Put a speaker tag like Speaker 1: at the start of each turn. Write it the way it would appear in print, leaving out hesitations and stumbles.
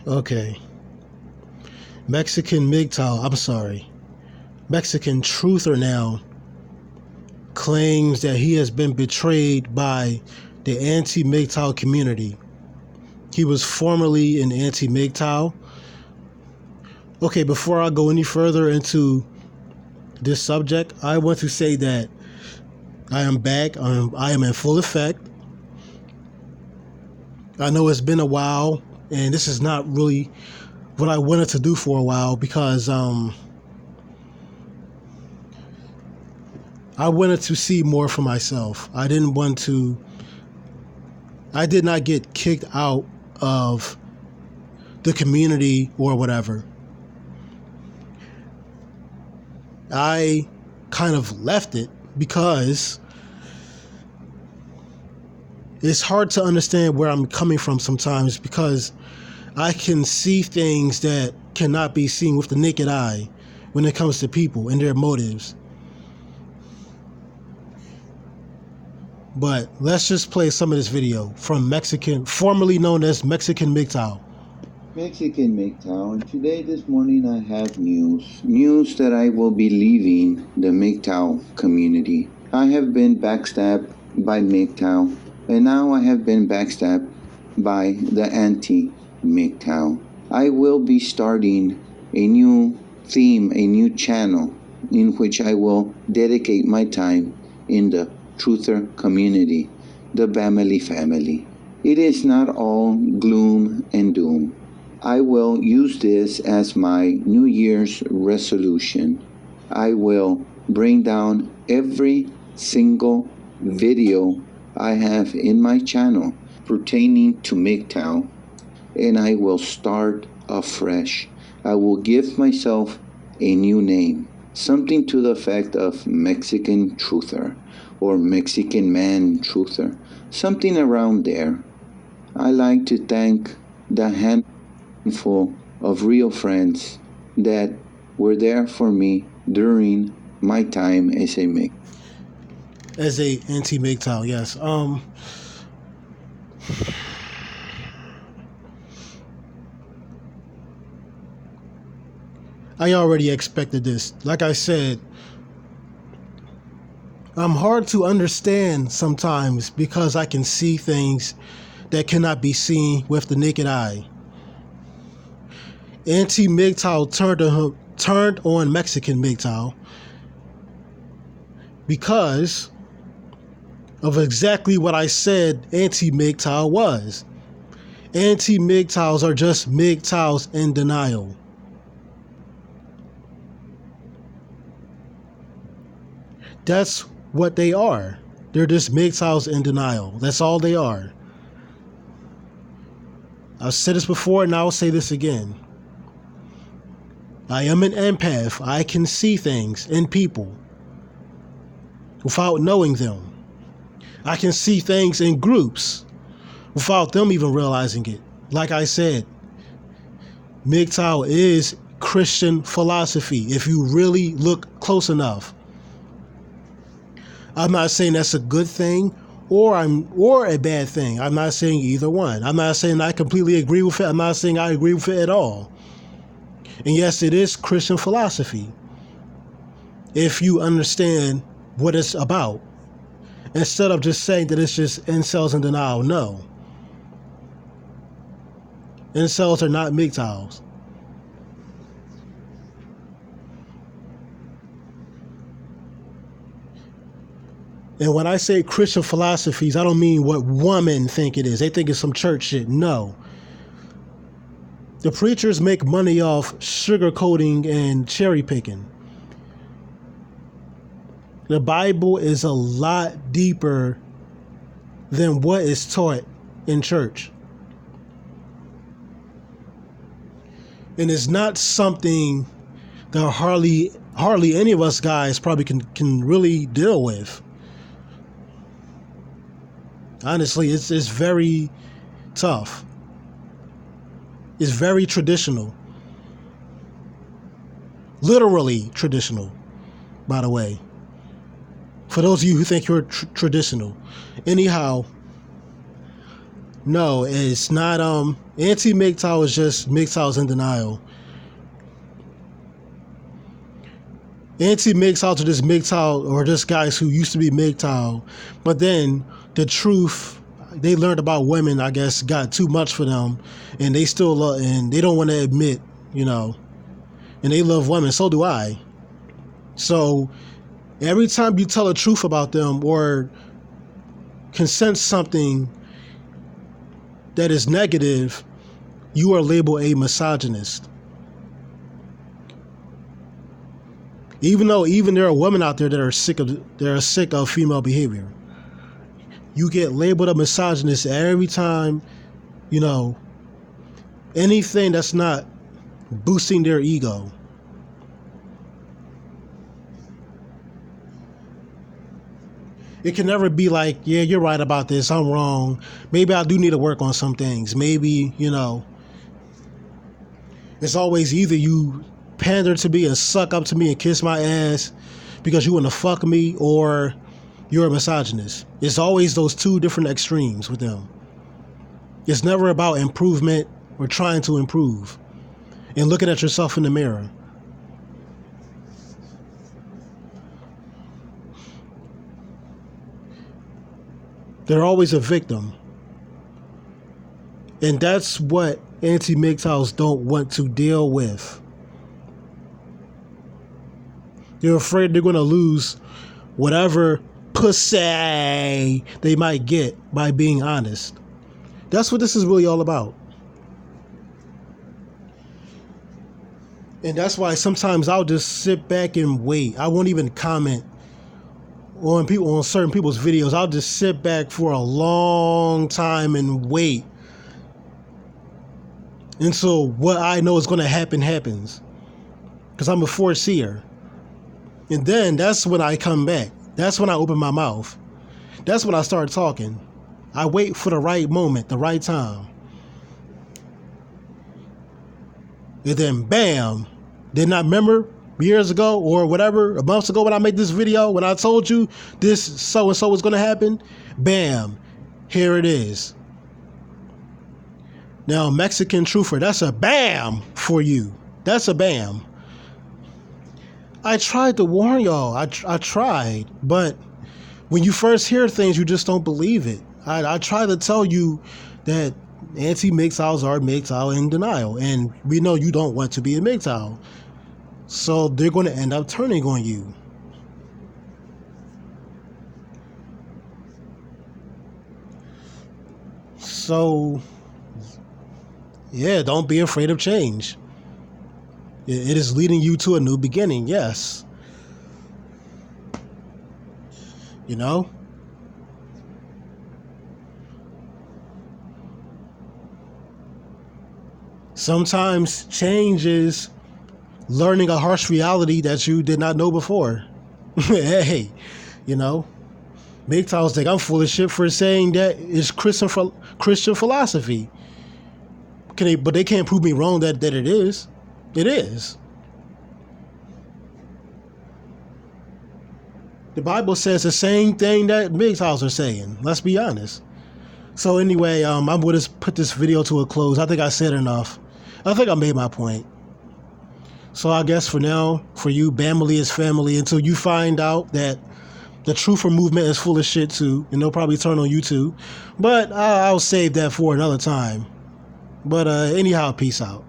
Speaker 1: Okay. Mexican MGTOW, I'm sorry. Mexican Truther now claims that he has been betrayed by the anti-MGTOW community. He was formerly an anti-MGTOW. Okay, before I go any further into this subject, I want to say that I am back. I am in full effect. I know it's been a while, and this is not really what I wanted to do for a while because I wanted to see more for myself. I did not get kicked out of the community or whatever. I kind of left it because it's hard to understand where I'm coming from sometimes because I can see things that cannot be seen with the naked eye when it comes to people and their motives. But let's just play some of this video from formerly known as Mexican MGTOW.
Speaker 2: Mexican MGTOW, and today, this morning, I have news that I will be leaving the MGTOW community. I have been backstabbed by MGTOW, and now I have been backstabbed by the anti-MGTOW. I will be starting a new theme, a new channel, in which I will dedicate my time in the Truther community, the Bamily family. It is not all gloom and doom. I will use this as my New Year's resolution. I will bring down every single video I have in my channel pertaining to MGTOW, and I will start afresh. I will give myself a new name, something to the effect of Mexican Truther or Mexican Man Truther, something around there. I like to thank the handful of real friends that were there for me during my time as a
Speaker 1: anti-MGTOW, yes. I already expected this. Like I said, I'm hard to understand sometimes because I can see things that cannot be seen with the naked eye. Anti-MGTOW turned on Mexican MGTOW because of exactly what I said anti-MGTOW was. Anti-MGTOWs are just MGTOWs in denial. That's what they are. They're just MGTOWs in denial. That's all they are. I've said this before and I'll say this again. I am an empath. I can see things in people without knowing them. I can see things in groups without them even realizing it. Like I said, MGTOW is Christian philosophy if you really look close enough. I'm not saying that's a good thing or a bad thing. I'm not saying either one. I'm not saying I completely agree with it. I'm not saying I agree with it at all. And yes, it is Christian philosophy if you understand what it's about. Instead of just saying that it's just incels in denial. No. Incels are not MGTOWs. And when I say Christian philosophies, I don't mean what women think it is. They think it's some church shit. No. The preachers make money off sugarcoating and cherry picking. The Bible is a lot deeper than what is taught in church. And it's not something that hardly any of us guys probably can really deal with. Honestly, it's very tough. It's very traditional. Literally traditional, by the way. For those of you who think you're traditional. Anyhow, No, it's not. Anti-MGTOW is just MGTOW's in denial. Anti-MGTOW to just MGTOW or just guys who used to be MGTOW, but then the truth they learned about women, I guess, got too much for them, and they still love, and they don't want to admit, and they love women. So do I. So every time you tell the truth about them or can sense something that is negative, you are labeled a misogynist. Even though there are women out there that are sick of female behavior. You get labeled a misogynist every time, anything that's not boosting their ego. It can never be like, yeah, you're right about this, I'm wrong. Maybe I do need to work on some things. Maybe, it's always either you pander to me and suck up to me and kiss my ass because you want to fuck me, or you're a misogynist. It's always those two different extremes with them. It's never about improvement or trying to improve and looking at yourself in the mirror. They're always a victim. And that's what anti-MGTOWs don't want to deal with. They're afraid they're going to lose whatever pussy they might get by being honest. That's what this is really all about. And that's why sometimes I'll just sit back and wait. I won't even comment on certain people's videos. I'll just sit back for a long time and wait until what I know is going to happen happens, because I'm a foreseer. And then that's when I come back. That's when I open my mouth. That's when I start talking. I wait for the right moment, the right time. And then bam, didn't I remember years ago or whatever, a month ago when I made this video, when I told you this so-and-so was going to happen? Bam, here it is. Now, Mexican Truther, that's a bam for you. That's a bam. I tried to warn y'all. I tried. But when you first hear things, you just don't believe it. I try to tell you that anti-MGTOWs are MGTOW in denial. And we know you don't want to be a MGTOW. So they're going to end up turning on you. So, yeah, don't be afraid of change. It is leading you to a new beginning, yes. Sometimes change is learning a harsh reality that you did not know before. Hey, MGTOWs think I'm full of shit for saying that it's Christian philosophy. But they can't prove me wrong that it is. It is. The Bible says the same thing that MGTOWs are saying. Let's be honest. So anyway, I'm going to put this video to a close. I think I said enough. I think I made my point. So I guess for now, for you, Bamily is family until you find out that the Truther movement is full of shit too, and they'll probably turn on you too. But I'll save that for another time. But anyhow, peace out.